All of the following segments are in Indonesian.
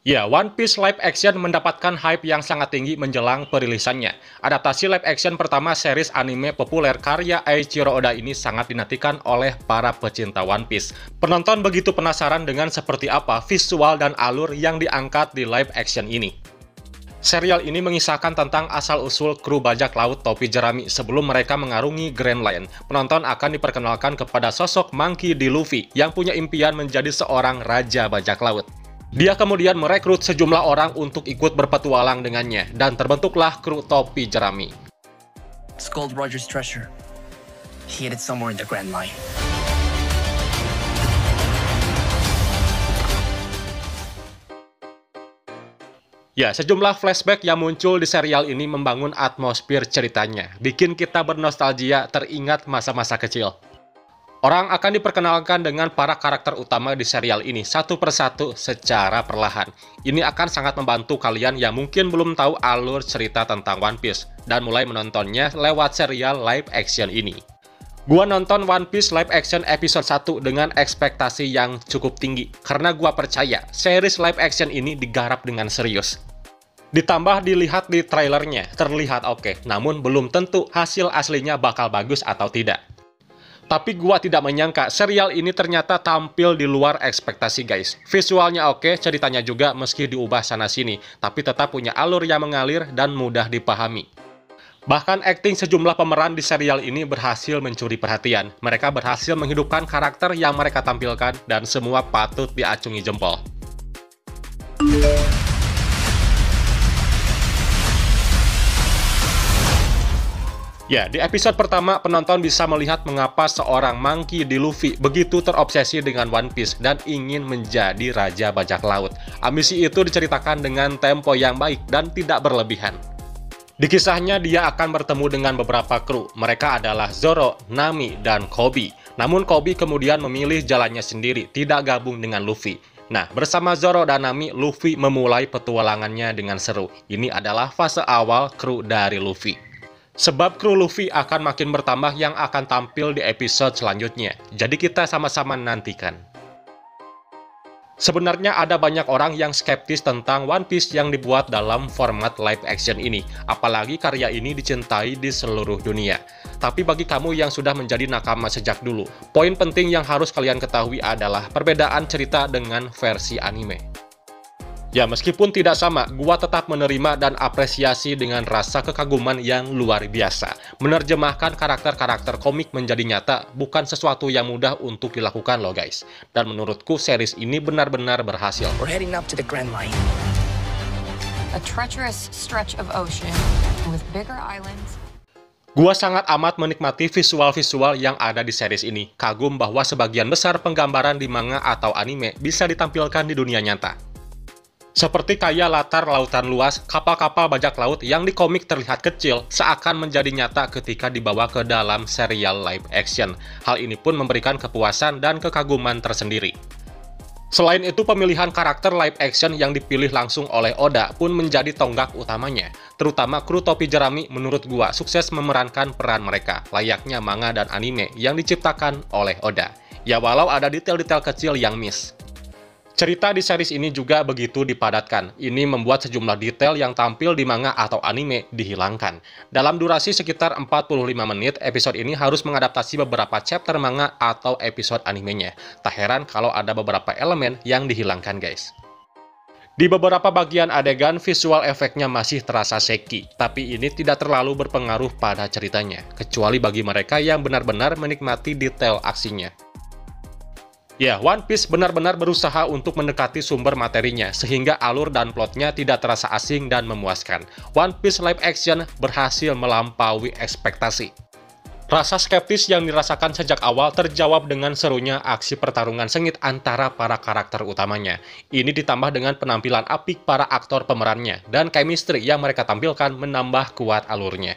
Ya, One Piece live action mendapatkan hype yang sangat tinggi menjelang perilisannya. Adaptasi live action pertama series anime populer karya Eiichiro Oda ini sangat dinantikan oleh para pecinta One Piece. Penonton begitu penasaran dengan seperti apa visual dan alur yang diangkat di live action ini. Serial ini mengisahkan tentang asal-usul kru bajak laut topi jerami sebelum mereka mengarungi Grand Line. Penonton akan diperkenalkan kepada sosok Monkey D. Luffy yang punya impian menjadi seorang raja bajak laut. Dia kemudian merekrut sejumlah orang untuk ikut berpetualang dengannya, dan terbentuklah kru topi jerami. It's called Roger's treasure. He hid it somewhere in the Grand Line. Ya, sejumlah flashback yang muncul di serial ini membangun atmosfer ceritanya, bikin kita bernostalgia teringat masa-masa kecil. Orang akan diperkenalkan dengan para karakter utama di serial ini satu persatu secara perlahan. Ini akan sangat membantu kalian yang mungkin belum tahu alur cerita tentang One Piece dan mulai menontonnya lewat serial live action ini. Gua nonton One Piece live action episode 1 dengan ekspektasi yang cukup tinggi karena gua percaya series live action ini digarap dengan serius. Ditambah dilihat di trailernya, terlihat oke, namun belum tentu hasil aslinya bakal bagus atau tidak. Tapi gua tidak menyangka serial ini ternyata tampil di luar ekspektasi guys. Visualnya oke, ceritanya juga meski diubah sana-sini, tapi tetap punya alur yang mengalir dan mudah dipahami. Bahkan akting sejumlah pemeran di serial ini berhasil mencuri perhatian. Mereka berhasil menghidupkan karakter yang mereka tampilkan dan semua patut diacungi jempol. Ya, di episode pertama, penonton bisa melihat mengapa seorang Monkey D. Luffy begitu terobsesi dengan One Piece dan ingin menjadi raja bajak laut. Ambisi itu diceritakan dengan tempo yang baik dan tidak berlebihan. Di kisahnya, dia akan bertemu dengan beberapa kru. Mereka adalah Zoro, Nami, dan Koby. Namun Koby kemudian memilih jalannya sendiri, tidak gabung dengan Luffy. Nah, bersama Zoro dan Nami, Luffy memulai petualangannya dengan seru. Ini adalah fase awal kru dari Luffy. Sebab kru Luffy akan makin bertambah yang akan tampil di episode selanjutnya. Jadi kita sama-sama nantikan. Sebenarnya ada banyak orang yang skeptis tentang One Piece yang dibuat dalam format live action ini. Apalagi karya ini dicintai di seluruh dunia. Tapi bagi kamu yang sudah menjadi nakama sejak dulu, poin penting yang harus kalian ketahui adalah perbedaan cerita dengan versi anime. Ya, meskipun tidak sama, gua tetap menerima dan apresiasi dengan rasa kekaguman yang luar biasa. Menerjemahkan karakter-karakter komik menjadi nyata bukan sesuatu yang mudah untuk dilakukan loh guys. Dan menurutku series ini benar-benar berhasil. We're heading up to the Grand Line. A treacherous stretch of ocean with bigger islands. Gua sangat amat menikmati visual-visual yang ada di series ini. Kagum bahwa sebagian besar penggambaran di manga atau anime bisa ditampilkan di dunia nyata. Seperti kayak latar lautan luas, kapal-kapal bajak laut yang di komik terlihat kecil, seakan menjadi nyata ketika dibawa ke dalam serial live action. Hal ini pun memberikan kepuasan dan kekaguman tersendiri. Selain itu, pemilihan karakter live action yang dipilih langsung oleh Oda pun menjadi tonggak utamanya. Terutama kru topi jerami menurut gua sukses memerankan peran mereka, layaknya manga dan anime yang diciptakan oleh Oda. Ya walau ada detail-detail kecil yang miss. Cerita di series ini juga begitu dipadatkan. Ini membuat sejumlah detail yang tampil di manga atau anime dihilangkan. Dalam durasi sekitar 45 menit, episode ini harus mengadaptasi beberapa chapter manga atau episode animenya. Tak heran kalau ada beberapa elemen yang dihilangkan guys. Di beberapa bagian adegan, visual efeknya masih terasa shaky, tapi ini tidak terlalu berpengaruh pada ceritanya, kecuali bagi mereka yang benar-benar menikmati detail aksinya. Ya, One Piece benar-benar berusaha untuk mendekati sumber materinya, sehingga alur dan plotnya tidak terasa asing dan memuaskan. One Piece live action berhasil melampaui ekspektasi. Rasa skeptis yang dirasakan sejak awal terjawab dengan serunya aksi pertarungan sengit antara para karakter utamanya. Ini ditambah dengan penampilan apik para aktor pemerannya, dan chemistry yang mereka tampilkan menambah kuat alurnya.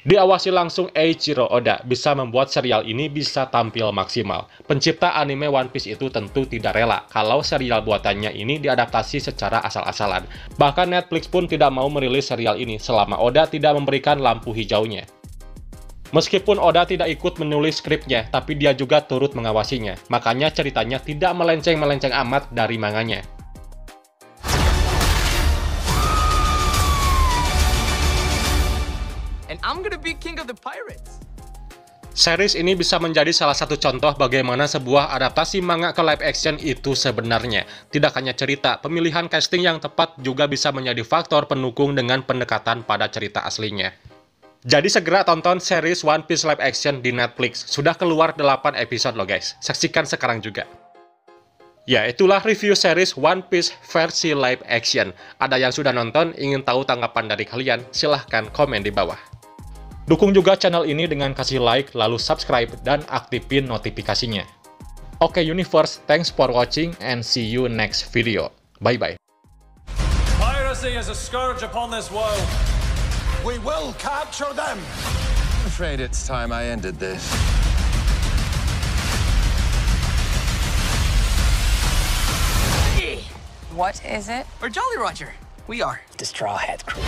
Diawasi langsung Eiichiro Oda bisa membuat serial ini bisa tampil maksimal. Pencipta anime One Piece itu tentu tidak rela kalau serial buatannya ini diadaptasi secara asal-asalan. Bahkan Netflix pun tidak mau merilis serial ini selama Oda tidak memberikan lampu hijaunya. Meskipun Oda tidak ikut menulis skripnya, tapi dia juga turut mengawasinya. Makanya ceritanya tidak melenceng-melenceng amat dari manganya. I'm gonna be king of the pirates. Series ini bisa menjadi salah satu contoh bagaimana sebuah adaptasi manga ke live action itu sebenarnya. Tidak hanya cerita, pemilihan casting yang tepat juga bisa menjadi faktor pendukung dengan pendekatan pada cerita aslinya. Jadi segera tonton series One Piece live action di Netflix. Sudah keluar 8 episode loh guys. Saksikan sekarang juga. Ya, itulah review series One Piece versi live action. Ada yang sudah nonton, ingin tahu tanggapan dari kalian? Silahkan komen di bawah. Dukung juga channel ini dengan kasih like, lalu subscribe, dan aktifin notifikasinya. Oke Universe, thanks for watching and see you next video. Bye-bye. Piracy is a scourge upon this world. We will capture them! I'm afraid it's time I ended this. What is it? Or Jolly Roger. We are the Straw Hat Crew.